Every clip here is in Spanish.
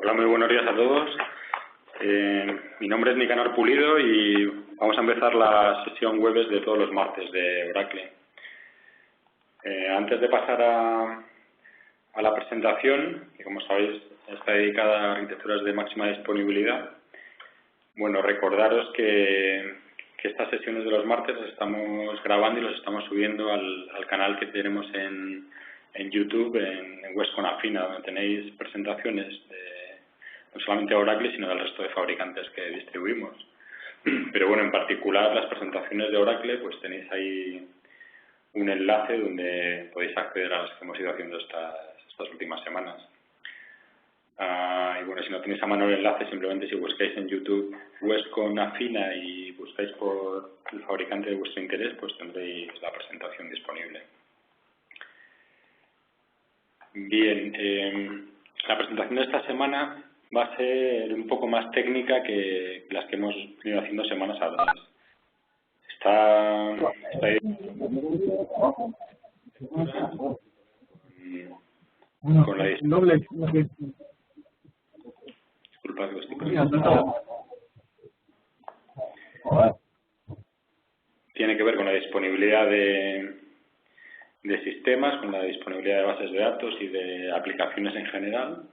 Hola, muy buenos días a todos. Mi nombre es Nicanor Pulido y vamos a empezar la sesión jueves de todos los martes de Oracle. Antes de pasar a la presentación, que como sabéis está dedicada a arquitecturas de máxima disponibilidad, bueno, recordaros que estas sesiones de los martes las estamos grabando y los estamos subiendo al canal que tenemos en YouTube, en Westcon Afina, donde tenéis presentaciones no solamente de Oracle, sino del resto de fabricantes que distribuimos. Pero bueno, en particular las presentaciones de Oracle, pues tenéis ahí un enlace donde podéis acceder a las que hemos ido haciendo estas últimas semanas. Y bueno, si no tenéis a mano el enlace, simplemente si buscáis en YouTube Westcon Afina y buscáis por el fabricante de vuestro interés, pues tendréis la presentación disponible. Bien, la presentación de esta semana va a ser un poco más técnica que las que hemos venido haciendo semanas atrás. Está con la disculpad que estoy poniendo. Tiene que ver con la disponibilidad de sistemas, con la disponibilidad de bases de datos y de aplicaciones en general,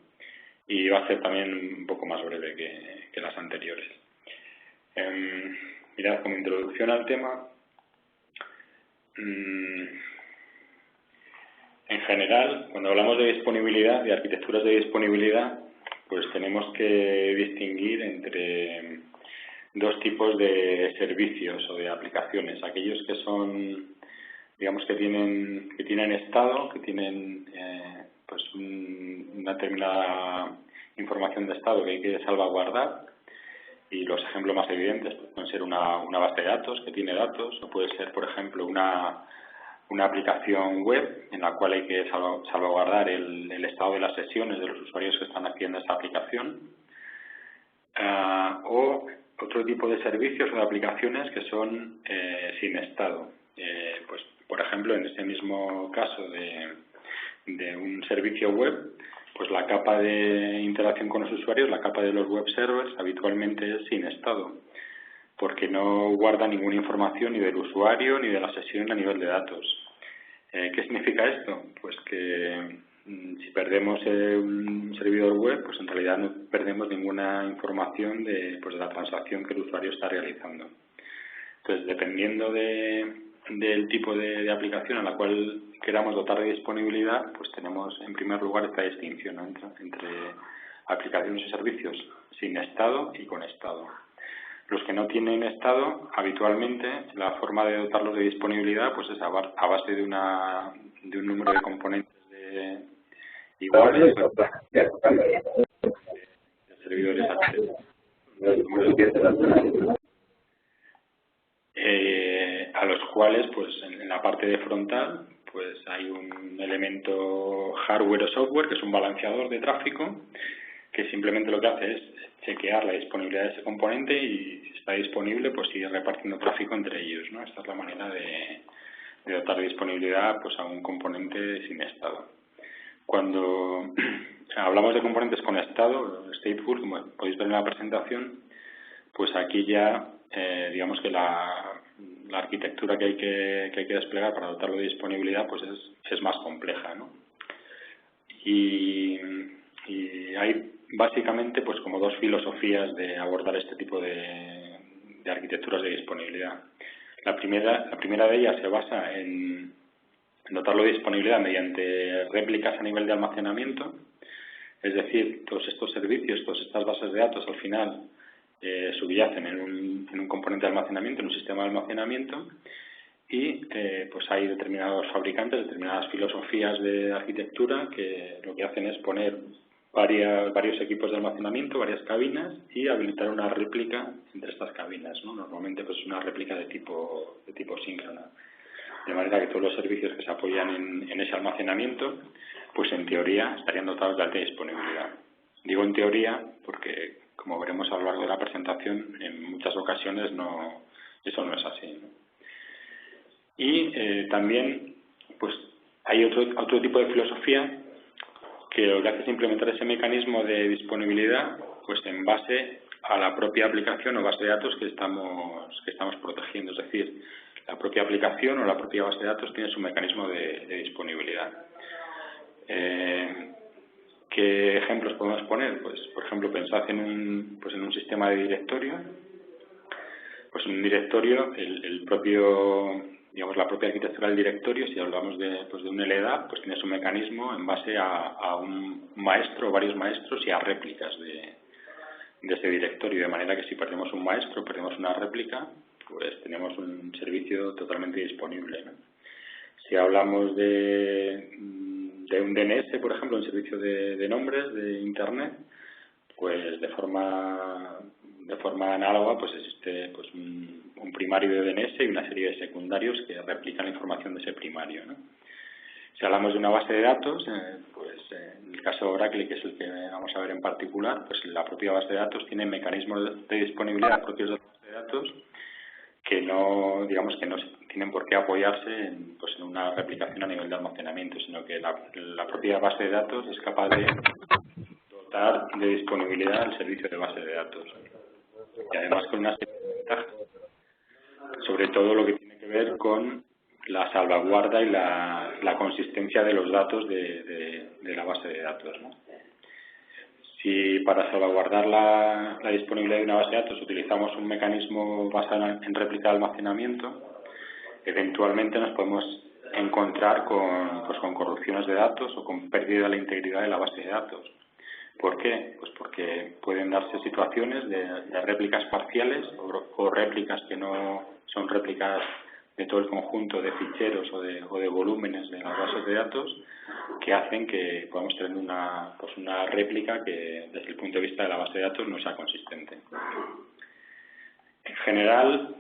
y va a ser también un poco más breve que las anteriores. Mirad, como introducción al tema, en general, cuando hablamos de disponibilidad, de arquitecturas de disponibilidad, pues tenemos que distinguir entre dos tipos de servicios o de aplicaciones. Aquellos que son, digamos, que tienen estado, que tienen pues una determinada información de estado que hay que salvaguardar, y los ejemplos más evidentes pueden ser una base de datos que tiene datos, o puede ser, por ejemplo, una aplicación web en la cual hay que salvaguardar el estado de las sesiones de los usuarios que están accediendo a esa aplicación, o otro tipo de servicios o de aplicaciones que son sin estado. Pues, por ejemplo, en este mismo caso de un servicio web, pues la capa de interacción con los usuarios, la capa de los web servers, habitualmente es sin estado, porque no guarda ninguna información ni del usuario ni de la sesión a nivel de datos. ¿Qué significa esto? Pues que si perdemos un servidor web, pues en realidad no perdemos ninguna información de la transacción que el usuario está realizando. Entonces, dependiendo del tipo de aplicación a la cual queramos dotar de disponibilidad, pues tenemos en primer lugar esta distinción, ¿no?, entre aplicaciones y servicios sin estado y con estado. Los que no tienen estado, habitualmente la forma de dotarlos de disponibilidad pues es a base de un número de componentes iguales de servidores a los cuales, pues en la parte de frontal, pues hay un elemento hardware o software que es un balanceador de tráfico que simplemente lo que hace es chequear la disponibilidad de ese componente, y si está disponible, pues sigue repartiendo tráfico entre ellos, ¿no? Esta es la manera de dotar de disponibilidad pues a un componente sin estado. Cuando hablamos de componentes con estado, stateful, como podéis ver en la presentación, pues aquí ya digamos que la arquitectura que hay que desplegar para dotarlo de disponibilidad pues es más compleja, ¿no? Y hay básicamente pues como dos filosofías de abordar este tipo de arquitecturas de disponibilidad. La primera de ellas se basa en dotarlo de disponibilidad mediante réplicas a nivel de almacenamiento, es decir, todos estos servicios, todas estas bases de datos al final subyacen en un componente de almacenamiento, en un sistema de almacenamiento, y pues hay determinados fabricantes, determinadas filosofías de arquitectura que lo que hacen es poner varios equipos de almacenamiento, varias cabinas, y habilitar una réplica entre estas cabinas, ¿no? Normalmente pues una réplica de tipo síncrona, de manera que todos los servicios que se apoyan en ese almacenamiento, pues en teoría estarían dotados de alta disponibilidad. Digo en teoría porque, como veremos a lo largo de la presentación, en muchas ocasiones eso no es así, ¿no? Y también pues hay otro tipo de filosofía que lo que hace es implementar ese mecanismo de disponibilidad pues en base a la propia aplicación o base de datos que estamos protegiendo. Es decir, la propia aplicación o la propia base de datos tiene su mecanismo de disponibilidad. ¿Qué ejemplos podemos poner? Pues, por ejemplo, pensad en un sistema de directorio. Pues en un directorio, la propia arquitectura del directorio, si hablamos de un LDAP, pues tiene su mecanismo en base a un maestro o varios maestros y a réplicas de ese directorio, de manera que si perdemos un maestro, perdemos una réplica, pues tenemos un servicio totalmente disponible, ¿no? Si hablamos de un DNS, por ejemplo, un servicio de nombres de Internet, pues de forma análoga pues existe pues un primario de DNS y una serie de secundarios que replican la información de ese primario, ¿no? Si hablamos de una base de datos, en el caso de Oracle, que es el que vamos a ver en particular, pues la propia base de datos tiene mecanismos de disponibilidad propios de la base de datos que no tienen por qué apoyarse en una replicación a nivel de almacenamiento, sino que la propia base de datos es capaz de dotar de disponibilidad al servicio de base de datos. Y además con una serie de ventajas, sobre todo lo que tiene que ver con la salvaguarda y la consistencia de los datos de la base de datos, ¿no? Si para salvaguardar la disponibilidad de una base de datos utilizamos un mecanismo basado en réplica de almacenamiento, eventualmente nos podemos encontrar con corrupciones de datos o con pérdida de la integridad de la base de datos. ¿Por qué? Pues porque pueden darse situaciones de réplicas parciales o réplicas que no son réplicas de todo el conjunto de ficheros o de volúmenes de las bases de datos, que hacen que podamos tener una réplica que desde el punto de vista de la base de datos no sea consistente. En general,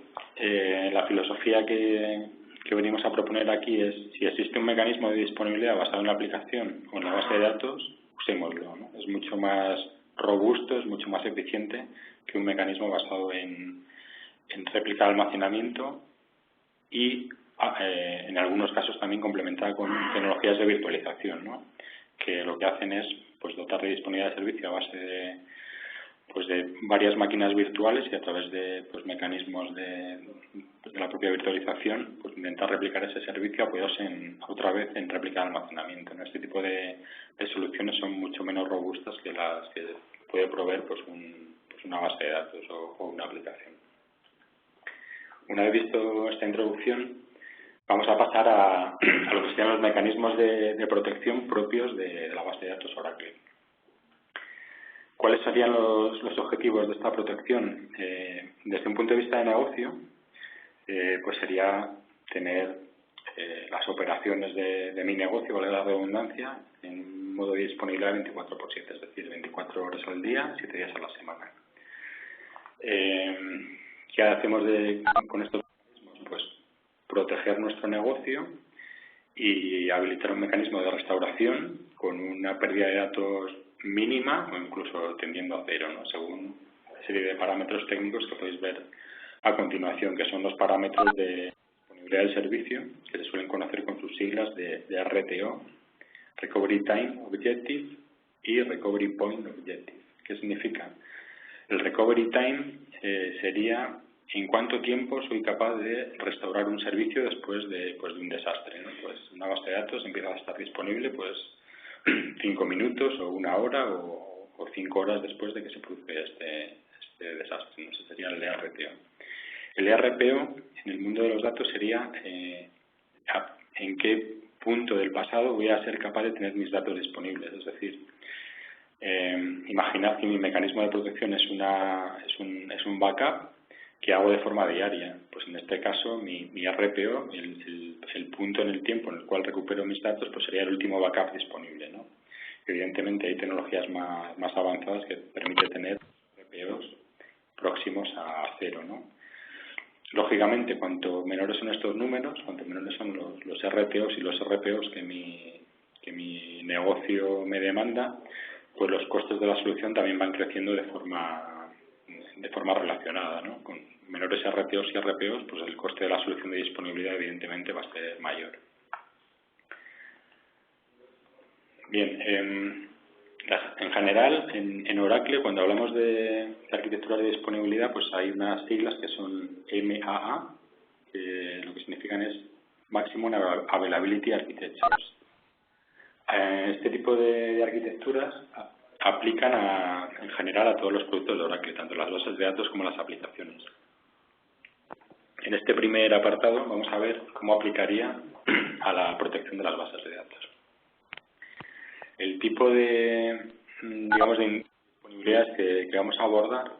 la filosofía que venimos a proponer aquí es: si existe un mecanismo de disponibilidad basado en la aplicación o en la base de datos, usémoslo, ¿no? Es mucho más robusto, es mucho más eficiente que un mecanismo basado en réplica de almacenamiento y en algunos casos también complementada con tecnologías de virtualización, ¿no? Que lo que hacen es pues dotar de disponibilidad de servicio a base de varias máquinas virtuales y a través de mecanismos de la propia virtualización pues intentar replicar ese servicio apoyándose otra vez en réplica de almacenamiento, ¿no? Este tipo de soluciones son mucho menos robustas que las que puede proveer una base de datos o una aplicación. Una vez visto esta introducción, vamos a pasar a lo que serían los mecanismos de protección propios de la base de datos Oracle. ¿Cuáles serían los objetivos de esta protección? Desde un punto de vista de negocio, pues sería tener las operaciones de mi negocio, valga la redundancia, en modo de disponibilidad 24/7, es decir, 24 horas al día, 7 días a la semana. ¿Qué hacemos con estos mecanismos? Pues proteger nuestro negocio y habilitar un mecanismo de restauración con una pérdida de datos mínima o incluso tendiendo a cero, ¿no? Según una serie de parámetros técnicos que podéis ver a continuación, que son los parámetros de disponibilidad del servicio, que se suelen conocer con sus siglas de RTO, Recovery Time Objective y Recovery Point Objective. ¿Qué significa? El Recovery Time sería en cuánto tiempo soy capaz de restaurar un servicio después de un desastre, ¿no? Pues una base de datos empieza a estar disponible 5 minutos o 1 hora o 5 horas después de que se produce este desastre, ¿no? Ese sería el ERPO. El ERPO en el mundo de los datos sería en qué punto del pasado voy a ser capaz de tener mis datos disponibles. Es decir, imaginad que mi mecanismo de protección es un backup que hago de forma diaria. Pues en este caso mi RPO, el punto en el tiempo en el cual recupero mis datos, pues sería el último backup disponible, ¿no? Evidentemente hay tecnologías más avanzadas que permiten tener RPOs próximos a cero, ¿no? Lógicamente, cuanto menores son estos números, cuanto menores son los RPOs y los RPOs que mi negocio me demanda, pues los costes de la solución también van creciendo de forma relacionada, ¿no? Con menores RPOs y RPOs, pues el coste de la solución de disponibilidad evidentemente va a ser mayor. Bien, En general, en Oracle, cuando hablamos de arquitectura de disponibilidad, pues hay unas siglas que son MAA, que lo que significan es Maximum Availability Architectures. Este tipo de arquitecturas aplican en general a todos los productos de Oracle, tanto las bases de datos como las aplicaciones. En este primer apartado vamos a ver cómo aplicaría a la protección de las bases de datos. El tipo de, digamos, de indisponibilidades que vamos a abordar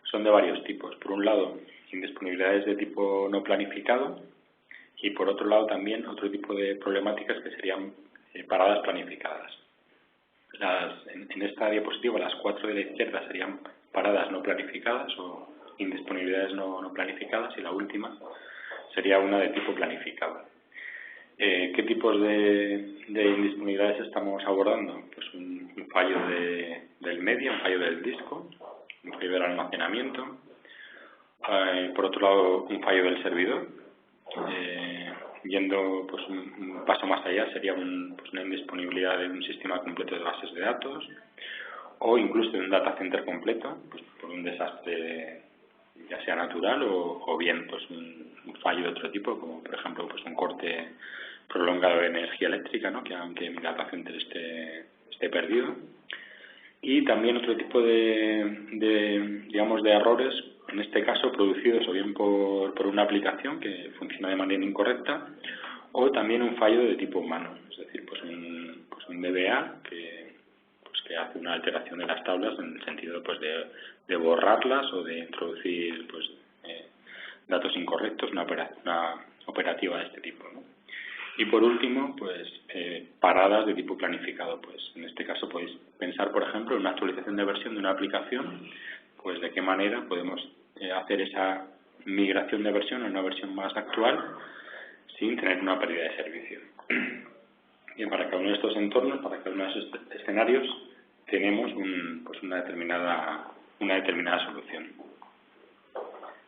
son de varios tipos. Por un lado, indisponibilidades de tipo no planificado y por otro lado también otro tipo de problemáticas que serían paradas planificadas. En esta diapositiva las 4 de la izquierda serían paradas no planificadas o indisponibilidades no planificadas y la última sería una de tipo planificado. ¿Qué tipos de indisponibilidades estamos abordando? Pues un fallo del medio, un fallo del disco, un fallo del almacenamiento, por otro lado un fallo del servidor. Yendo pues un paso más allá sería una indisponibilidad de un sistema completo de bases de datos o incluso de un data center completo, pues por un desastre ya sea natural o bien pues un fallo de otro tipo, como por ejemplo pues un corte prolongado de energía eléctrica, ¿no? que mi data center esté perdido. Y también otro tipo digamos de errores, en este caso producidos o bien por una aplicación que funciona de manera incorrecta o también un fallo de tipo humano, es decir, pues un DBA que hace una alteración de las tablas en el sentido pues de borrarlas o de introducir pues datos incorrectos, una operativa de este tipo, ¿no? Y por último, pues paradas de tipo planificado. Pues en este caso podéis pensar, por ejemplo, en una actualización de versión de una aplicación, pues de qué manera podemos hacer esa migración de versión a una versión más actual sin tener una pérdida de servicio. Bien, para cada uno de estos entornos, para cada uno de esos escenarios, tenemos una determinada solución.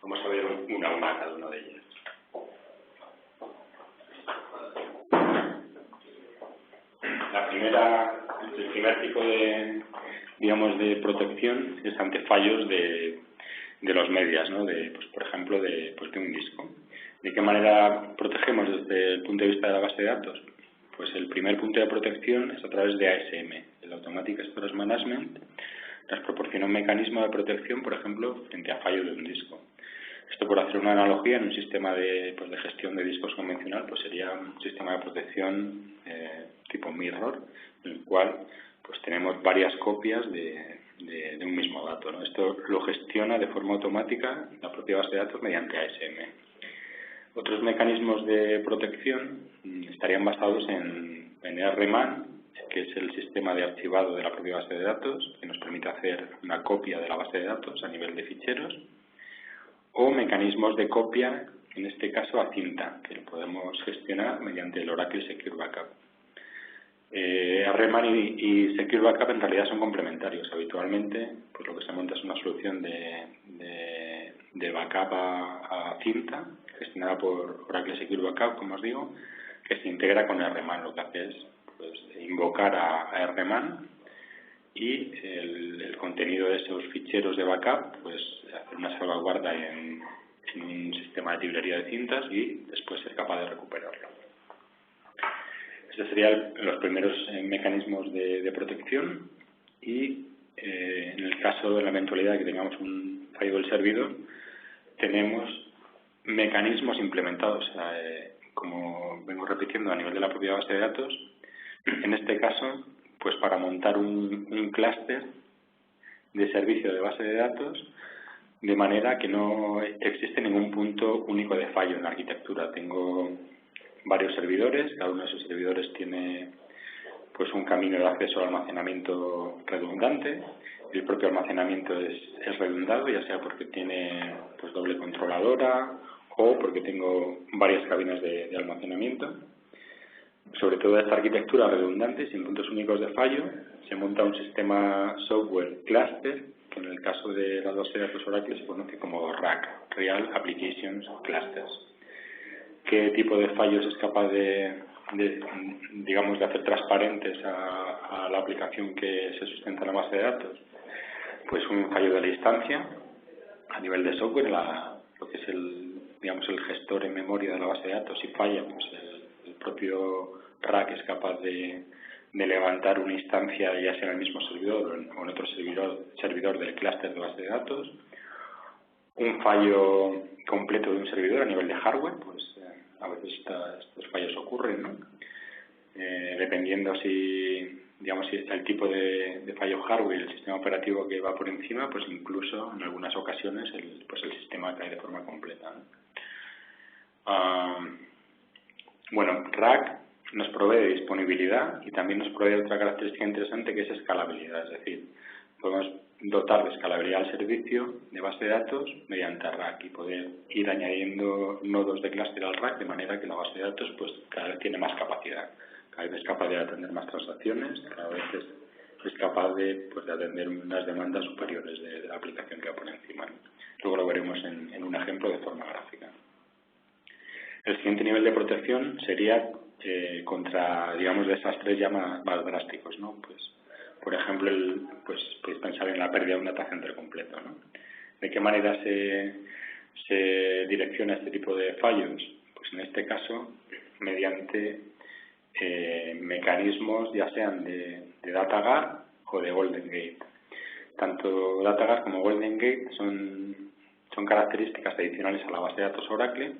Vamos a ver una a una cada una de ellas. El primer tipo de protección es ante fallos de los medias, ¿no? Pues, por ejemplo, de un disco. ¿De qué manera protegemos desde el punto de vista de la base de datos? Pues el primer punto de protección es a través de ASM, el Automatic Storage Management. Nos proporciona un mecanismo de protección, por ejemplo, frente a fallo de un disco. Esto, por hacer una analogía, en un sistema de gestión de discos convencional, pues sería un sistema de protección tipo mirror, en el cual pues tenemos varias copias de un mismo dato, ¿no? Esto lo gestiona de forma automática la propia base de datos mediante ASM. Otros mecanismos de protección estarían basados en RMAN, que es el sistema de archivado de la propia base de datos, que nos permite hacer una copia de la base de datos a nivel de ficheros, o mecanismos de copia, en este caso a cinta, que lo podemos gestionar mediante el Oracle Secure Backup. RMAN y Secure Backup en realidad son complementarios. Habitualmente, pues lo que se monta es una solución de backup a cinta, gestionada por Oracle Secure Backup, como os digo, que se integra con RMAN. Lo que hace es pues, invocar a RMAN y el contenido de esos ficheros de backup, pues hacer una salvaguarda en un sistema de librería de cintas y después ser capaz de recuperarlo. Estos serían los primeros mecanismos de protección y en el caso de la eventualidad de que tengamos un fallo del servidor, tenemos mecanismos implementados, como vengo repitiendo, a nivel de la propia base de datos. En este caso, pues para montar un clúster de servicio de base de datos, de manera que no existe ningún punto único de fallo en la arquitectura. Tengo varios servidores, cada uno de esos servidores tiene pues un camino de acceso al almacenamiento redundante. El propio almacenamiento es redundado, ya sea porque tiene pues doble controladora o porque tengo varias cabinas de almacenamiento. Sobre todo esta arquitectura redundante, sin puntos únicos de fallo, se monta un sistema software cluster, que en el caso de las bases de datos Oracle se conoce como RAC, Real Applications Clusters. ¿Qué tipo de fallos es capaz de digamos, de hacer transparentes a la aplicación que se sustenta en la base de datos, pues un fallo de la instancia a nivel de software, lo que es digamos, el gestor en memoria de la base de datos. Si falla, pues el propio RAC es capaz de levantar una instancia, ya sea en el mismo servidor o en otro servidor del clúster de base de datos. Un fallo completo de un servidor a nivel de hardware, pues a veces estos fallos ocurren, ¿no? Dependiendo si el tipo de fallo hardware y el sistema operativo que va por encima, pues incluso en algunas ocasiones el sistema cae de forma completa, ¿no? Bueno, RAC nos provee de disponibilidad y también nos provee otra característica interesante, que es escalabilidad. Es decir, podemos dotar de escalabilidad al servicio de base de datos mediante RAC y poder ir añadiendo nodos de clúster al RAC de manera que la base de datos pues cada vez tiene más capacidad. Cada vez es capaz de atender más transacciones, cada vez es capaz de atender unas demandas superiores de la aplicación que va por encima, ¿no? Luego lo veremos en un ejemplo de forma gráfica. El siguiente nivel de protección sería contra, digamos, desastres ya más drásticos, ¿no? Pues, por ejemplo, podéis pensar en la pérdida de un data center completo, ¿no? ¿De qué manera se direcciona este tipo de fallos? Pues en este caso, mediante mecanismos ya sean de DataGuard o de Golden Gate. Tanto DataGuard como Golden Gate son características adicionales a la base de datos Oracle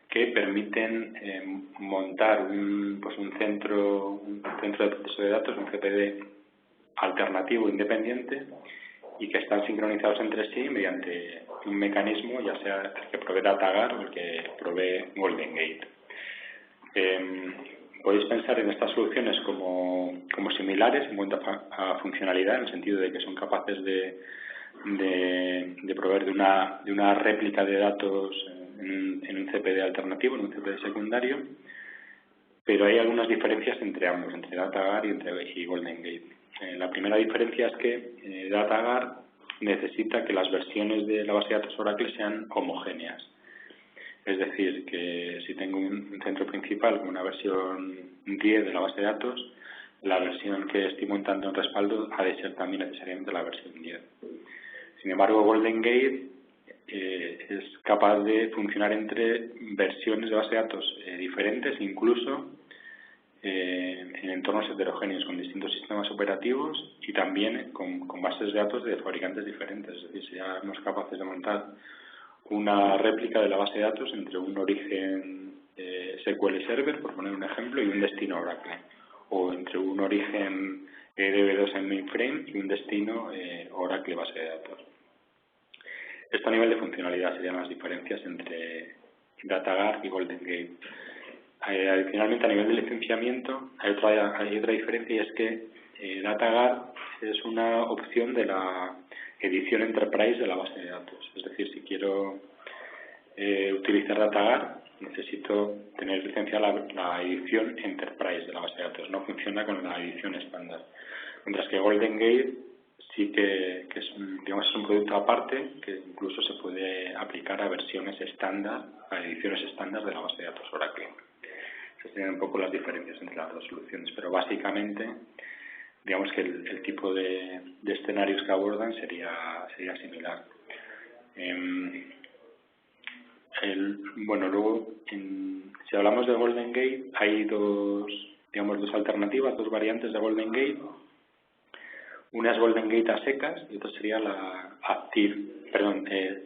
que permiten montar un centro de proceso de datos, un CPD alternativo independiente, y que están sincronizados entre sí mediante un mecanismo, ya sea el que provee DataGuard o el que provee Golden Gate. Podéis pensar en estas soluciones como similares en cuanto a funcionalidad, en el sentido de que son capaces de proveer de una réplica de datos en un CPD alternativo, en un CPD secundario, pero hay algunas diferencias entre ambos, entre DataGuard y Golden Gate. La primera diferencia es que DataGuard necesita que las versiones de la base de datos Oracle sean homogéneas. Es decir, que si tengo un centro principal con una versión 10 de la base de datos, la versión que estoy montando en respaldo ha de ser también necesariamente la versión 10. Sin embargo, Golden Gate es capaz de funcionar entre versiones de base de datos diferentes, incluso en entornos heterogéneos con distintos sistemas operativos y también con bases de datos de fabricantes diferentes. Es decir, seamos capaces de montar una réplica de la base de datos entre un origen SQL Server, por poner un ejemplo, y un destino Oracle, o entre un origen DB2 en mainframe y un destino Oracle base de datos. Esto a nivel de funcionalidad serían las diferencias entre DataGuard y Golden Gate. Adicionalmente, a nivel de licenciamiento, hay otra diferencia, y es que DataGuard es una opción de la edición Enterprise de la base de datos. Es decir, si quiero utilizar DataGuard, necesito tener licenciada la edición Enterprise de la base de datos. No funciona con la edición estándar. Mientras que Golden Gate sí que es un producto aparte que incluso se puede aplicar a versiones estándar, a ediciones estándar de la base de datos Oracle. Esas serían un poco las diferencias entre las dos soluciones, pero básicamente digamos que el tipo de escenarios que abordan sería similar. Luego, si hablamos de Golden Gate, hay dos alternativas, dos variantes de Golden Gate. Una es Golden Gate a secas y otra sería la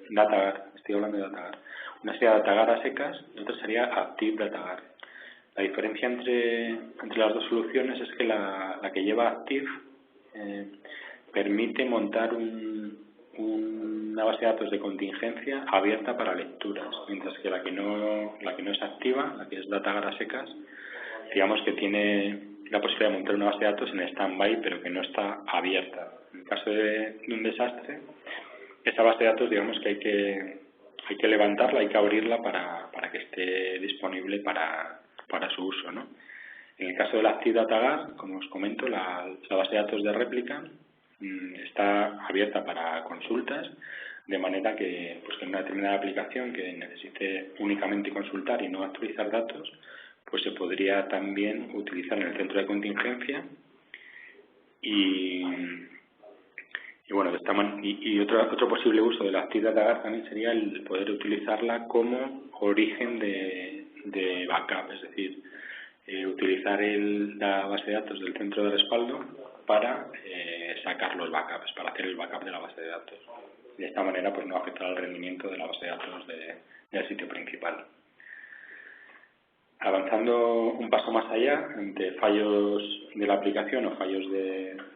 DataGuard. Estoy hablando de DataGuard. Una sería DataGuard a secas y otra sería Active DataGuard. La diferencia entre las dos soluciones es que la que lleva Active permite montar una base de datos de contingencia abierta para lecturas, mientras que la que no es activa, la que es DataGuard a secas, digamos que tiene la posibilidad de montar una base de datos en stand-by, pero que no está abierta. En el caso de un desastre, esa base de datos, digamos que hay que levantarla, hay que abrirla para que esté disponible para su uso, ¿no? En el caso del Active DataGuard, como os comento, la base de datos de réplica está abierta para consultas, de manera que en una determinada aplicación que necesite únicamente consultar y no actualizar datos, pues se podría también utilizar en el centro de contingencia y bueno, de esta otro posible uso de la Active Data Guard también sería el poder utilizarla como origen de backup, es decir, utilizar la base de datos del centro de respaldo para sacar los backups, para hacer el backup de la base de datos. De esta manera pues no afectará al rendimiento de la base de datos del sitio principal. Avanzando un paso más allá, ante fallos de la aplicación o fallos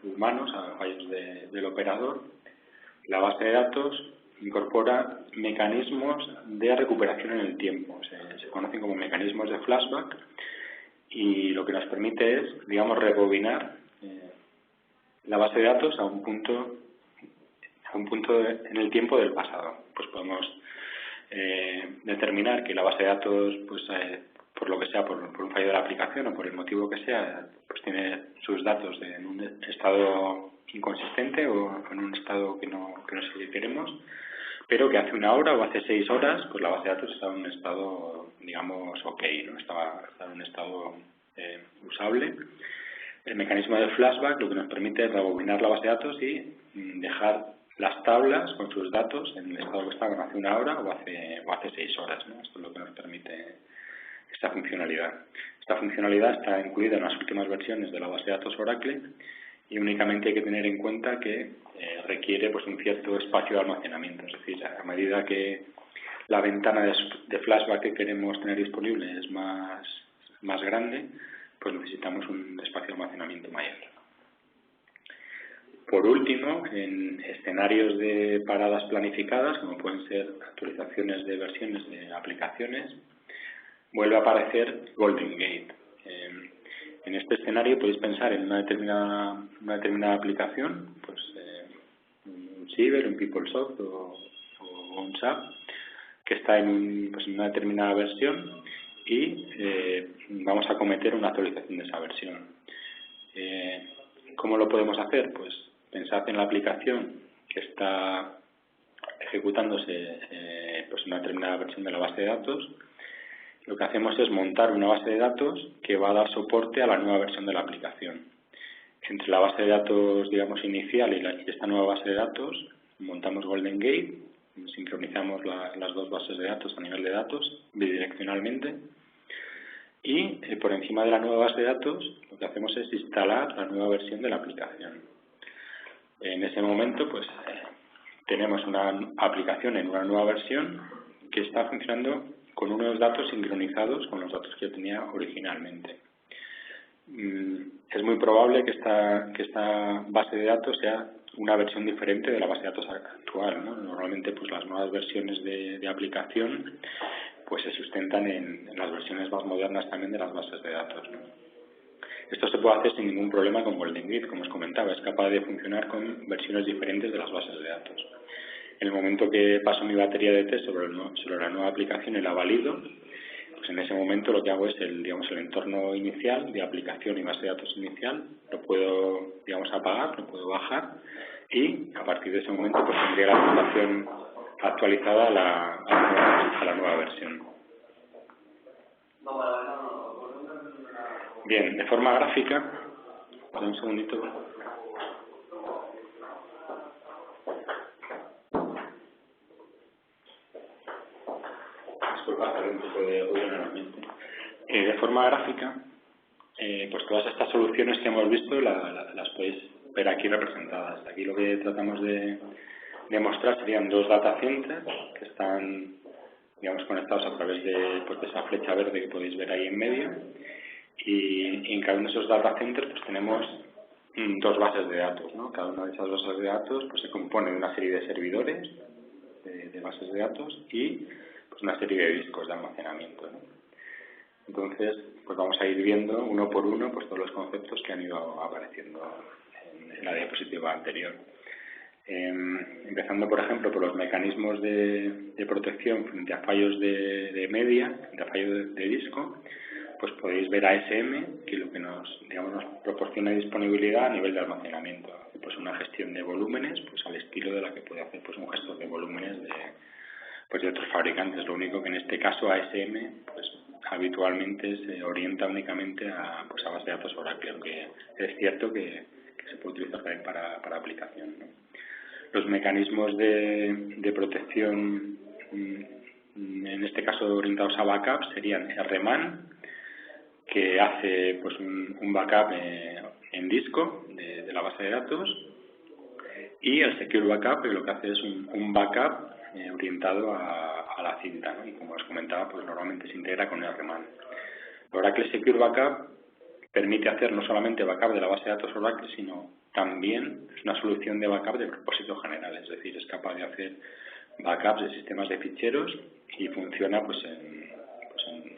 humanos, fallos del operador, la base de datos incorpora mecanismos de recuperación en el tiempo. Se conocen como mecanismos de flashback y lo que nos permite es, digamos, rebobinar la base de datos a un punto en el tiempo del pasado. Pues podemos determinar que la base de datos, pues por lo que sea, por un fallo de la aplicación o por el motivo que sea, pues tiene sus datos en un estado inconsistente o en un estado que no es el que queremos, pero que hace una hora o hace 6 horas, pues la base de datos está en un estado, digamos, ok, ¿no? Está en un estado usable. El mecanismo de flashback lo que nos permite es rebobinar la base de datos y dejar las tablas con sus datos en el estado que estaban hace una hora o hace 6 horas, ¿no? Esto es lo que nos permite esta funcionalidad. Esta funcionalidad está incluida en las últimas versiones de la base de datos Oracle y únicamente hay que tener en cuenta que requiere pues un cierto espacio de almacenamiento, es decir, a medida que la ventana de flashback que queremos tener disponible es más grande, pues necesitamos un espacio de almacenamiento mayor. Por último, en escenarios de paradas planificadas, como pueden ser actualizaciones de versiones de aplicaciones, vuelve a aparecer Golden Gate. En este escenario podéis pensar en una determinada aplicación, pues un Ciber, un PeopleSoft o un SAP, que está en una determinada versión y vamos a cometer una actualización de esa versión. ¿Cómo lo podemos hacer? Pues pensad en la aplicación que está ejecutándose pues una determinada versión de la base de datos. Lo que hacemos es montar una base de datos que va a dar soporte a la nueva versión de la aplicación. Entre la base de datos, digamos, inicial y esta nueva base de datos, montamos Golden Gate, sincronizamos las dos bases de datos a nivel de datos bidireccionalmente y por encima de la nueva base de datos lo que hacemos es instalar la nueva versión de la aplicación. En ese momento pues tenemos una aplicación en una nueva versión que está funcionando con unos datos sincronizados con los datos que yo tenía originalmente. Es muy probable que esta base de datos sea una versión diferente de la base de datos actual, ¿no? Normalmente pues las nuevas versiones de aplicación pues se sustentan en las versiones más modernas también de las bases de datos, ¿no? Esto se puede hacer sin ningún problema con Golden Gate, como os comentaba, es capaz de funcionar con versiones diferentes de las bases de datos. En el momento que paso mi batería de test sobre la nueva aplicación y la valido, pues en ese momento lo que hago es el entorno inicial de aplicación y base de datos inicial, lo puedo, apagar, lo puedo bajar y a partir de ese momento pues tendría la aplicación actualizada a la nueva versión. Bien, de forma gráfica, un segundito. Disculpa, hacer un poco de ruido en el ambiente. De forma gráfica, pues todas estas soluciones que hemos visto las podéis ver aquí representadas. Aquí lo que tratamos de mostrar serían dos data centers que están, conectados a través de esa flecha verde que podéis ver ahí en medio. Y en cada uno de esos data centers pues tenemos dos bases de datos, ¿no? Cada una de esas bases de datos pues se compone de una serie de servidores de bases de datos y pues una serie de discos de almacenamiento, ¿no? Entonces pues vamos a ir viendo uno por uno pues todos los conceptos que han ido apareciendo en la diapositiva anterior. Empezando por ejemplo por los mecanismos de protección frente a fallos de media, frente a fallos de disco, pues podéis ver ASM, que lo que nos proporciona disponibilidad a nivel de almacenamiento. Pues una gestión de volúmenes, pues al estilo de la que puede hacer pues un gestor de volúmenes de otros fabricantes. Lo único que en este caso ASM pues habitualmente se orienta únicamente a base de datos Oracle, aunque es cierto que se puede utilizar también para aplicación, ¿no? Los mecanismos de protección, en este caso orientados a backup, serían RMAN, que hace pues un backup en disco de la base de datos, y el Secure Backup, que lo que hace es un backup orientado a la cinta, ¿no? Y como os comentaba, pues normalmente se integra con RMAN. Oracle Secure Backup permite hacer no solamente backup de la base de datos Oracle, sino también es una solución de backup de propósito general, es decir, es capaz de hacer backups de sistemas de ficheros y funciona pues en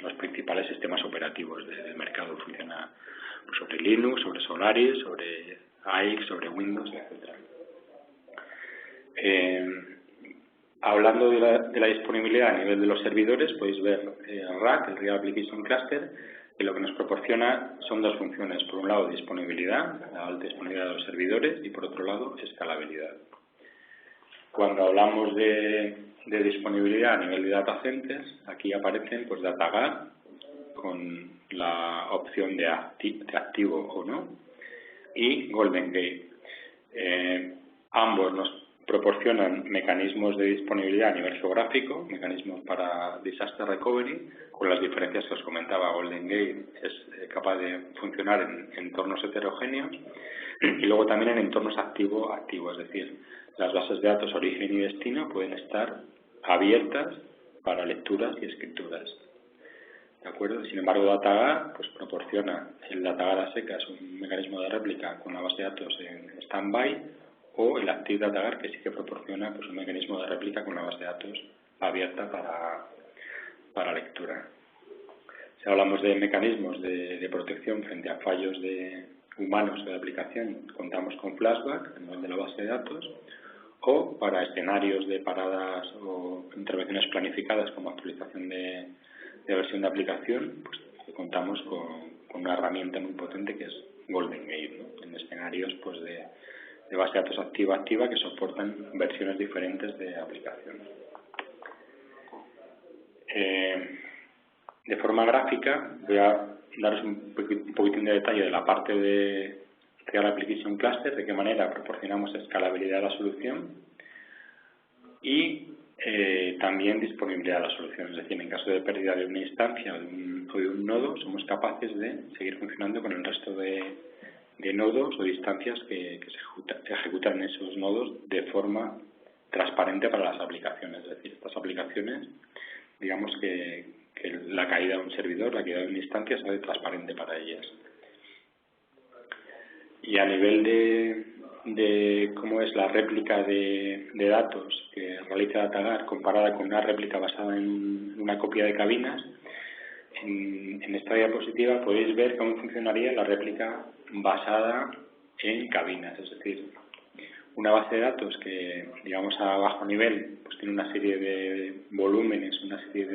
los principales sistemas operativos del mercado. Funciona pues, sobre Linux, sobre Solaris, sobre AIX, sobre Windows, etc. Hablando de la disponibilidad a nivel de los servidores, podéis ver RAC, el Real Application Cluster, que lo que nos proporciona son dos funciones. Por un lado, disponibilidad, la alta disponibilidad de los servidores, y por otro lado, escalabilidad. Cuando hablamos de disponibilidad a nivel de data centers, aquí aparecen pues DataGuard con la opción de activo o no, y Golden Gate. Ambos nos proporcionan mecanismos de disponibilidad a nivel geográfico, mecanismos para disaster recovery, con las diferencias que os comentaba. Golden Gate es capaz de funcionar en entornos heterogéneos y luego también en entornos activo, es decir, las bases de datos origen y destino pueden estar abiertas para lecturas y escrituras. ¿De acuerdo? Sin embargo, DataGuard pues proporciona el DataGuard a secas, un mecanismo de réplica con la base de datos en stand-by, o el Active DataGuard, que sí que proporciona pues un mecanismo de réplica con la base de datos abierta para lectura. Si hablamos de mecanismos de protección frente a fallos humanos de aplicación, contamos con Flashback a nivel de la base de datos, o para escenarios de paradas o intervenciones planificadas como actualización de versión de aplicación, pues contamos con una herramienta muy potente que es Golden Gate, ¿no? En escenarios pues de base de datos activa que soportan versiones diferentes de aplicaciones. De forma gráfica voy a daros un poquitín de detalle de la parte de Real Application Cluster, de qué manera proporcionamos escalabilidad a la solución y también disponibilidad de la solución. Es decir, en caso de pérdida de una instancia o de un nodo, somos capaces de seguir funcionando con el resto de nodos o instancias que se ejecutan en esos nodos de forma transparente para las aplicaciones. Es decir, estas aplicaciones, digamos que la caída de un servidor, la caída de una instancia, se hace transparente para ellas. Y a nivel de cómo es la réplica de datos que realiza DataGuard comparada con una réplica basada en una copia de cabinas, en esta diapositiva podéis ver cómo funcionaría la réplica basada en cabinas, es decir, una base de datos que, digamos, a bajo nivel, pues tiene una serie de volúmenes, una serie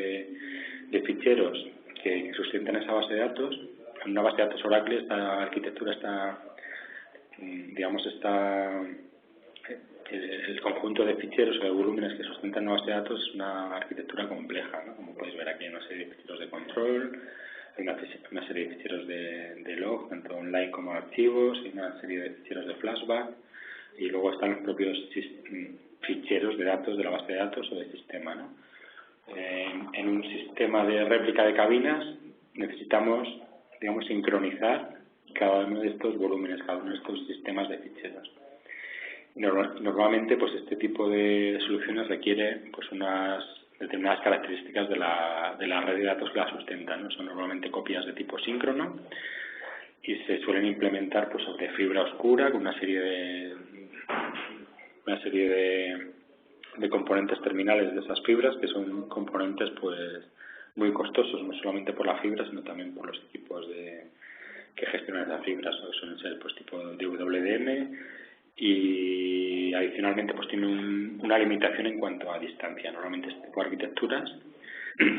de ficheros que sustentan esa base de datos. En una base de datos Oracle, esta arquitectura está, digamos, el conjunto de ficheros o de volúmenes que sustentan una base de datos es una arquitectura compleja, ¿no? Como podéis ver aquí, hay una serie de ficheros de control, hay una serie de ficheros de log, tanto online como archivos, hay una serie de ficheros de flashback, y luego están los propios ficheros de datos de la base de datos o del sistema, ¿no? En un sistema de réplica de cabinas necesitamos, digamos, sincronizar cada uno de estos volúmenes, cada uno de estos sistemas de ficheros. Normalmente, pues este tipo de soluciones requiere pues unas determinadas características de la red de datos que la sustentan, ¿no? Son normalmente copias de tipo síncrono y se suelen implementar pues sobre fibra oscura con una serie de componentes terminales de esas fibras, que son componentes pues muy costosos, no solamente por la fibra, sino también por los equipos que gestionan esas fibras, ¿no? Suelen ser pues tipo DWDM, y adicionalmente pues tiene una limitación en cuanto a distancia. Normalmente este tipo de arquitecturas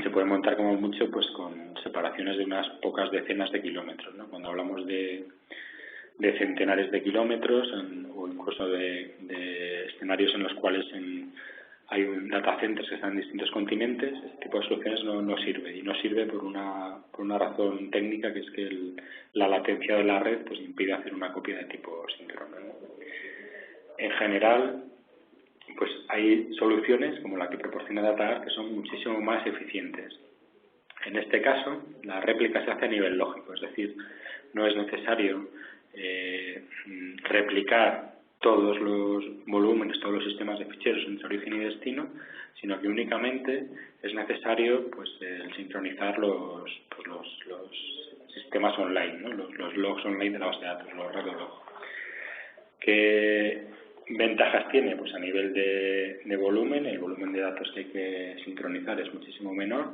se pueden montar como mucho pues con separaciones de unas pocas decenas de kilómetros, ¿no? Cuando hablamos de centenares de kilómetros o incluso de escenarios en los cuales hay un data centers que están en distintos continentes, este tipo de soluciones no sirve, y no sirve por una razón técnica, que es que la latencia de la red pues impide hacer una copia de tipo síncrono, ¿no? En general, pues hay soluciones como la que proporciona DataGuard que son muchísimo más eficientes. En este caso, la réplica se hace a nivel lógico, es decir, no es necesario replicar todos los volúmenes, todos los sistemas de ficheros entre origen y destino, sino que únicamente es necesario pues el sincronizar los sistemas online, ¿no? los logs online de la base de datos, los RedoLog. ¿Qué ventajas tiene? Pues a nivel de volumen, el volumen de datos que hay que sincronizar es muchísimo menor,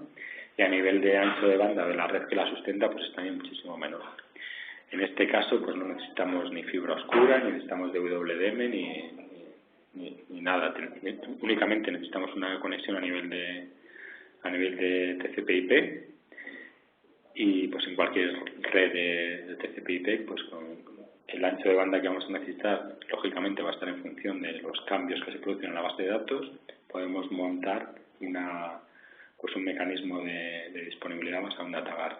y a nivel de ancho de banda de la red que la sustenta pues es también muchísimo menor. En este caso pues no necesitamos ni fibra oscura, ni necesitamos DWDM, ni nada. Únicamente necesitamos una conexión a nivel de TCP/IP, y pues en cualquier red de TCP/IP pues con el ancho de banda que vamos a necesitar lógicamente va a estar en función de los cambios que se producen en la base de datos. Podemos montar un mecanismo de disponibilidad basado en DataGuard.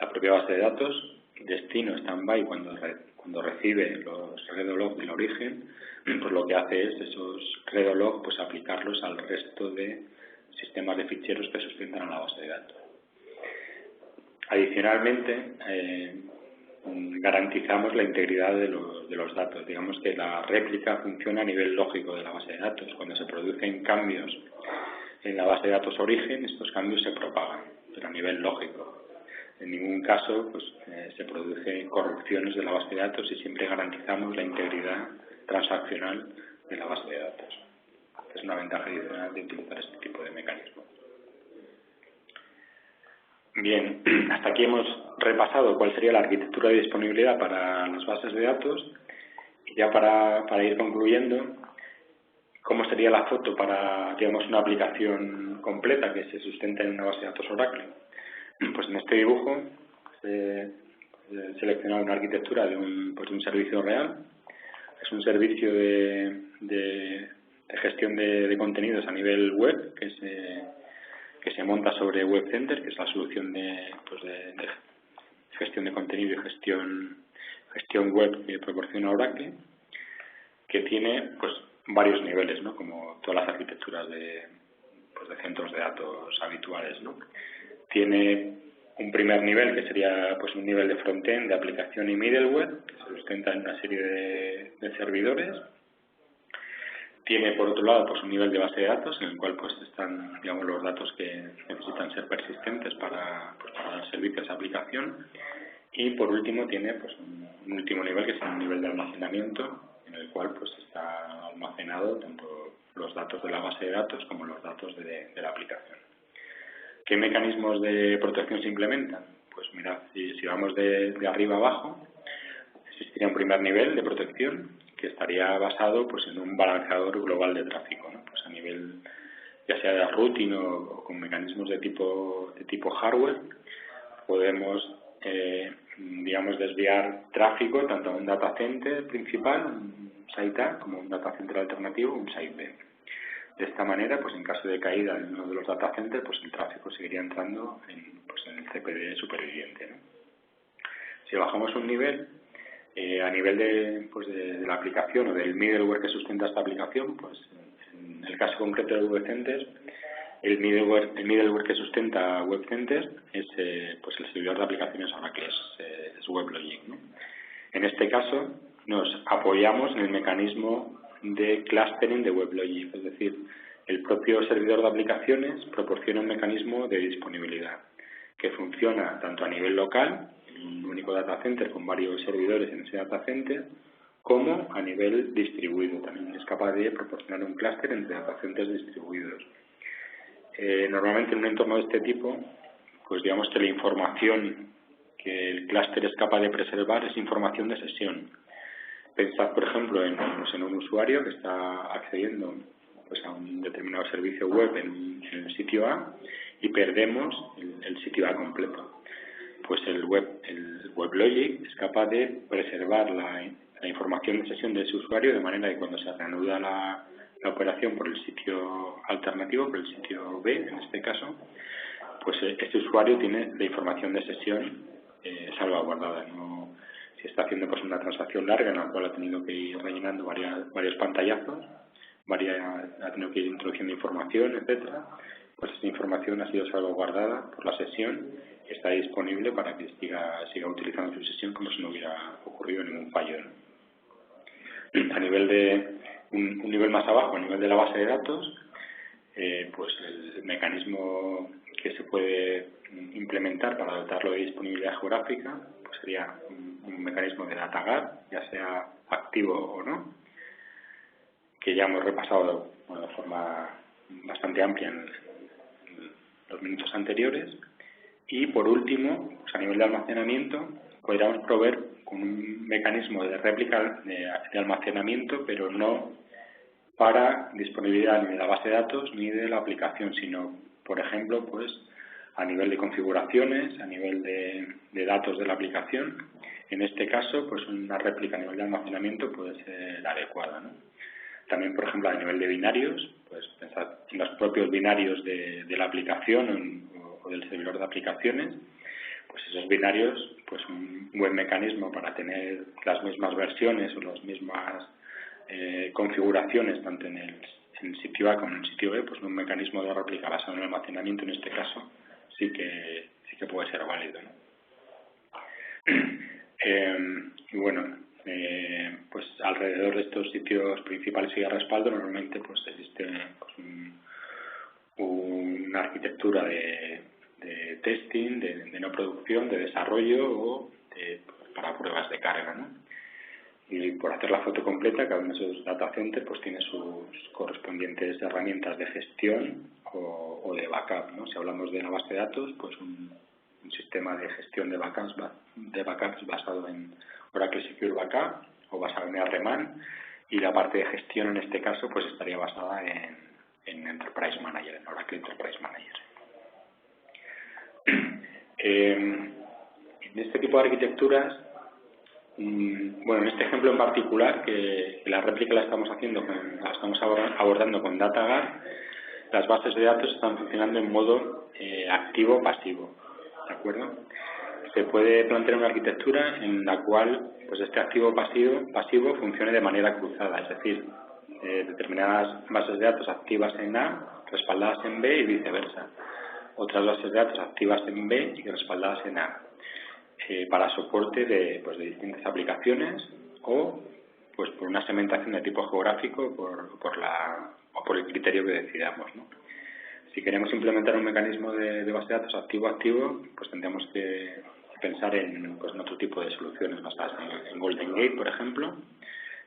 La propia base de datos, destino standby, cuando recibe los RedoLog del origen, pues lo que hace es esos RedoLog pues aplicarlos al resto de sistemas de ficheros que sustentan a la base de datos. Adicionalmente, garantizamos la integridad de los datos. Digamos que la réplica funciona a nivel lógico de la base de datos. Cuando se producen cambios en la base de datos origen, estos cambios se propagan, pero a nivel lógico. En ningún caso pues, se producen corrupciones de la base de datos, y siempre garantizamos la integridad transaccional de la base de datos. Es una ventaja adicional de utilizar este tipo de mecanismos. Bien, hasta aquí hemos repasado cuál sería la arquitectura de disponibilidad para las bases de datos, y ya para ir concluyendo, cómo sería la foto para, digamos, una aplicación completa que se sustenta en una base de datos Oracle. Pues en este dibujo he seleccionado una arquitectura de un servicio real. Es un servicio de gestión de contenidos a nivel web que se monta sobre Web Center, que es la solución de gestión de contenido y gestión web que proporciona Oracle, que tiene pues varios niveles, ¿no? Como todas las arquitecturas de centros de datos habituales, ¿no? Tiene un primer nivel que sería pues un nivel de frontend, de aplicación y middleware, que se sustenta en una serie de servidores. Tiene por otro lado pues un nivel de base de datos en el cual pues están, digamos, los datos que necesitan ser persistentes para dar servicio a esa aplicación. Y por último tiene pues un último nivel que es un nivel de almacenamiento, en el cual pues está almacenado tanto los datos de la base de datos como los datos de la aplicación. ¿Qué mecanismos de protección se implementan? Pues mirad, si vamos de arriba a abajo, existiría un primer nivel de protección que estaría basado pues en un balanceador global de tráfico, ¿no? Pues a nivel ya sea de routing o con mecanismos de tipo hardware, podemos digamos desviar tráfico tanto a un data center principal, un site A, como un data center alternativo, un site B. De esta manera, pues en caso de caída en uno de los data centers, pues el tráfico seguiría entrando en el CPD superviviente, ¿no? Si bajamos un nivel, a nivel de la aplicación o del middleware que sustenta esta aplicación, pues en el caso concreto de Web Centers, el middleware que sustenta Web Centers es pues el servidor de aplicaciones Oracle, es WebLogic, ¿no? En este caso nos apoyamos en el mecanismo de clustering de WebLogic, es decir, el propio servidor de aplicaciones proporciona un mecanismo de disponibilidad que funciona tanto a nivel local, un único data center con varios servidores en ese data center, como a nivel distribuido. También es capaz de proporcionar un clúster entre data centers distribuidos. Normalmente en un entorno de este tipo, pues digamos que la información que el clúster es capaz de preservar es información de sesión. Pensad, por ejemplo, en un usuario que está accediendo pues a un determinado servicio web en el sitio A y perdemos el sitio A completo. Pues el WebLogic es capaz de preservar la información de sesión de ese usuario, de manera que cuando se reanuda la operación por el sitio alternativo, por el sitio B, en este caso, pues este usuario tiene la información de sesión salvaguardada. No, si está haciendo pues una transacción larga en la cual ha tenido que ir rellenando varios pantallazos, ha tenido que ir introduciendo información, etcétera, pues esta información ha sido salvaguardada por la sesión y está disponible para que siga utilizando su sesión como si no hubiera ocurrido ningún fallo, ¿no? A nivel de un nivel más abajo, a nivel de la base de datos, pues el mecanismo que se puede implementar para dotarlo de disponibilidad geográfica pues sería un mecanismo de datagar, ya sea activo o no, que ya hemos repasado de forma bastante amplia en los minutos anteriores. Y por último, pues a nivel de almacenamiento, podríamos proveer con un mecanismo de réplica de almacenamiento, pero no para disponibilidad ni de la base de datos ni de la aplicación, sino, por ejemplo, pues a nivel de configuraciones, a nivel de datos de la aplicación. En este caso, pues una réplica a nivel de almacenamiento puede ser adecuada, ¿no? También, por ejemplo, a nivel de binarios, pues pensad en los propios binarios de la aplicación o del servidor de aplicaciones, pues esos binarios, pues un buen mecanismo para tener las mismas versiones o las mismas configuraciones tanto en el sitio A como en el sitio B, pues un mecanismo de réplica basado en el almacenamiento en este caso sí que puede ser válido, ¿no? Y bueno, pues alrededor de estos sitios principales y de respaldo normalmente pues existe pues, una arquitectura de testing, de no producción, de desarrollo o para pruebas de carga, ¿no? Y por hacer la foto completa, cada uno de esos data centers pues tiene sus correspondientes herramientas de gestión o de backup, ¿no? Si hablamos de la base de datos, pues un sistema de gestión de backups basado en Oracle Secure Backup o basado en RMAN, y la parte de gestión en este caso pues estaría basada en Enterprise Manager, en Oracle Enterprise Manager. En este tipo de arquitecturas, bueno, en este ejemplo en particular, que la réplica la estamos abordando con DataGuard, las bases de datos están funcionando en modo activo-pasivo, ¿de acuerdo? Se puede plantear una arquitectura en la cual pues este activo-pasivo funcione de manera cruzada, es decir, determinadas bases de datos activas en A, respaldadas en B y viceversa. Otras bases de datos activas en B y respaldadas en A. Para soporte de distintas aplicaciones o pues por una segmentación de tipo geográfico o por el criterio que decidamos, ¿no? Si queremos implementar un mecanismo de base de datos activo-activo, pues tendríamos que pensar en otro tipo de soluciones basadas en Golden Gate, por ejemplo.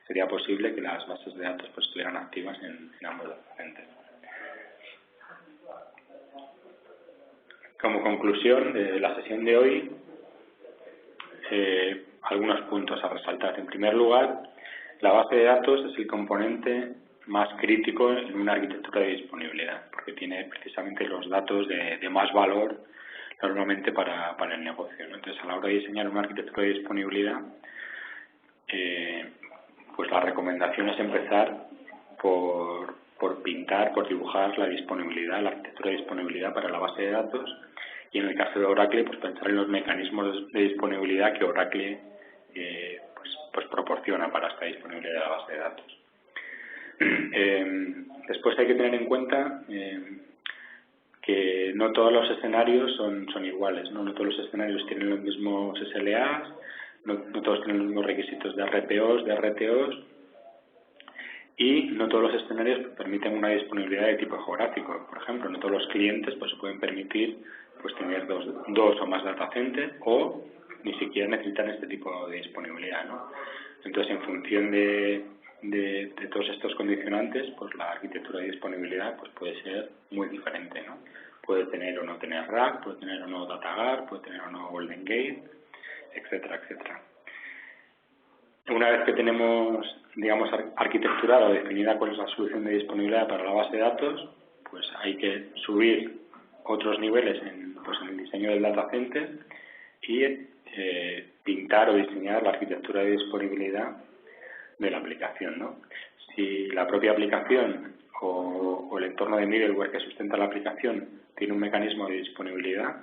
Sería posible que las bases de datos pues estuvieran activas en ambos frentes. Como conclusión de la sesión de hoy, algunos puntos a resaltar. En primer lugar, la base de datos es el componente más crítico en una arquitectura de disponibilidad, porque tiene precisamente los datos de más valor normalmente para el negocio, ¿no? Entonces, a la hora de diseñar una arquitectura de disponibilidad, pues la recomendación es empezar por pintar, por dibujar la disponibilidad, la arquitectura de disponibilidad para la base de datos, y en el caso de Oracle, pues pensar en los mecanismos de disponibilidad que Oracle pues proporciona para esta disponibilidad de la base de datos. Después hay que tener en cuenta que no todos los escenarios son iguales, ¿no? No todos los escenarios tienen los mismos SLAs, no todos tienen los mismos requisitos de RPOs, de RTOs, y no todos los escenarios permiten una disponibilidad de tipo geográfico. Por ejemplo, no todos los clientes pues se pueden permitir pues tener dos o más data centers, o ni siquiera necesitan este tipo de disponibilidad, ¿no? Entonces, en función de todos estos condicionantes, pues la arquitectura de disponibilidad pues puede ser muy diferente, ¿no? Puede tener o no tener RAG, puede tener o no DataGuard, puede tener o no Golden Gate, etcétera, etcétera. Una vez que tenemos, digamos, arquitecturada o definida cuál es la solución de disponibilidad para la base de datos, pues hay que subir otros niveles en el diseño del data center y pintar o diseñar la arquitectura de disponibilidad de la aplicación, ¿no? Si la propia aplicación o el entorno de middleware que sustenta la aplicación tiene un mecanismo de disponibilidad,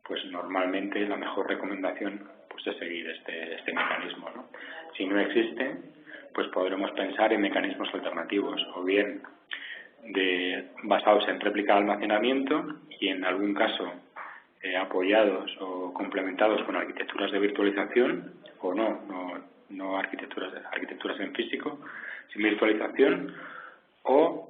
pues normalmente la mejor recomendación pues es seguir este mecanismo, ¿no? Si no existe, pues podremos pensar en mecanismos alternativos, o bien basados en réplica de almacenamiento y en algún caso apoyados o complementados con arquitecturas de virtualización, o no arquitecturas en físico, sin virtualización, o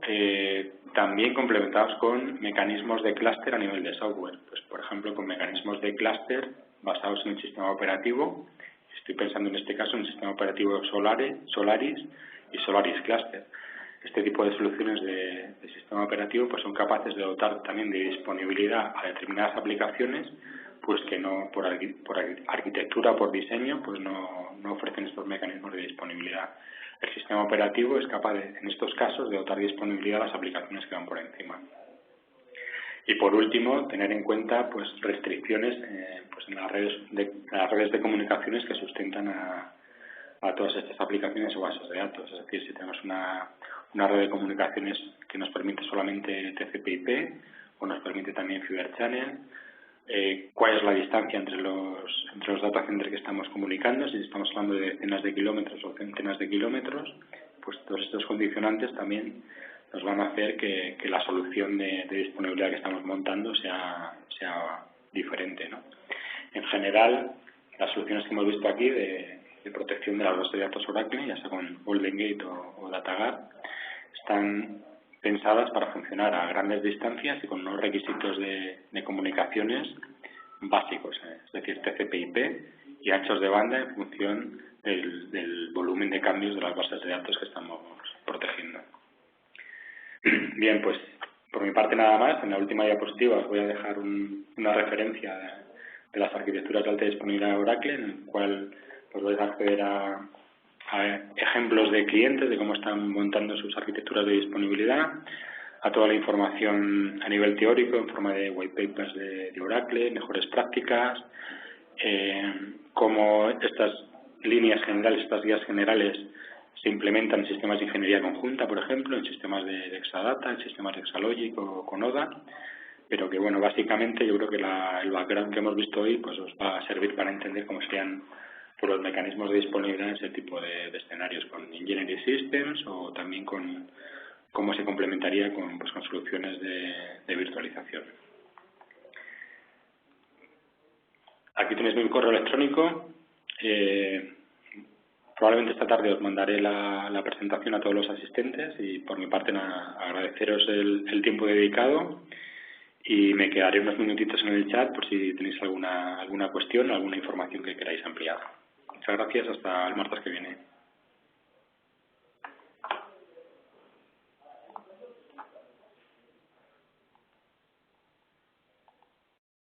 también complementados con mecanismos de clúster a nivel de software. Pues, por ejemplo, con mecanismos de clúster basados en el sistema operativo. Estoy pensando en este caso en el sistema operativo Solaris y Solaris Cluster. Este tipo de soluciones de sistema operativo pues son capaces de dotar también de disponibilidad a determinadas aplicaciones, pues que no por arquitectura o por diseño pues no ofrecen estos mecanismos de disponibilidad. El sistema operativo es capaz en estos casos de dotar disponibilidad a las aplicaciones que van por encima. Y por último, tener en cuenta pues restricciones pues en las redes de comunicaciones que sustentan a todas estas aplicaciones o bases de datos. Es decir, si tenemos una red de comunicaciones que nos permite solamente TCP/IP o nos permite también Fiber Channel, cuál es la distancia entre los data centers que estamos comunicando, si estamos hablando de decenas de kilómetros o centenas de kilómetros, pues todos estos condicionantes también nos van a hacer que la solución de disponibilidad que estamos montando sea diferente, ¿no? En general, las soluciones que hemos visto aquí de protección de las bases de datos Oracle, ya sea con Golden Gate o DataGuard, están pensadas para funcionar a grandes distancias y con unos requisitos de comunicaciones básicos, es decir, TCP/IP y anchos de banda en función del volumen de cambios de las bases de datos que estamos protegiendo. Bien, pues por mi parte nada más. En la última diapositiva os voy a dejar una referencia de las arquitecturas de alta disponibilidad de Oracle, en el cual pues vais a acceder a ejemplos de clientes de cómo están montando sus arquitecturas de disponibilidad, a toda la información a nivel teórico en forma de white papers de Oracle, mejores prácticas, cómo estas líneas generales, estas guías generales se implementan en sistemas de ingeniería conjunta, por ejemplo, en sistemas de Exadata, en sistemas de Exalogic o con ODA, pero que, bueno, básicamente yo creo que el background que hemos visto hoy pues os va a servir para entender cómo serían por los mecanismos de disponibilidad en ese tipo de escenarios, con Engineering Systems o también con cómo se complementaría con soluciones de virtualización. Aquí tenéis mi correo electrónico. Probablemente esta tarde os mandaré la presentación a todos los asistentes y por mi parte agradeceros el tiempo dedicado y me quedaré unos minutitos en el chat por si tenéis alguna cuestión o alguna información que queráis ampliar. Muchas gracias, hasta el martes que viene.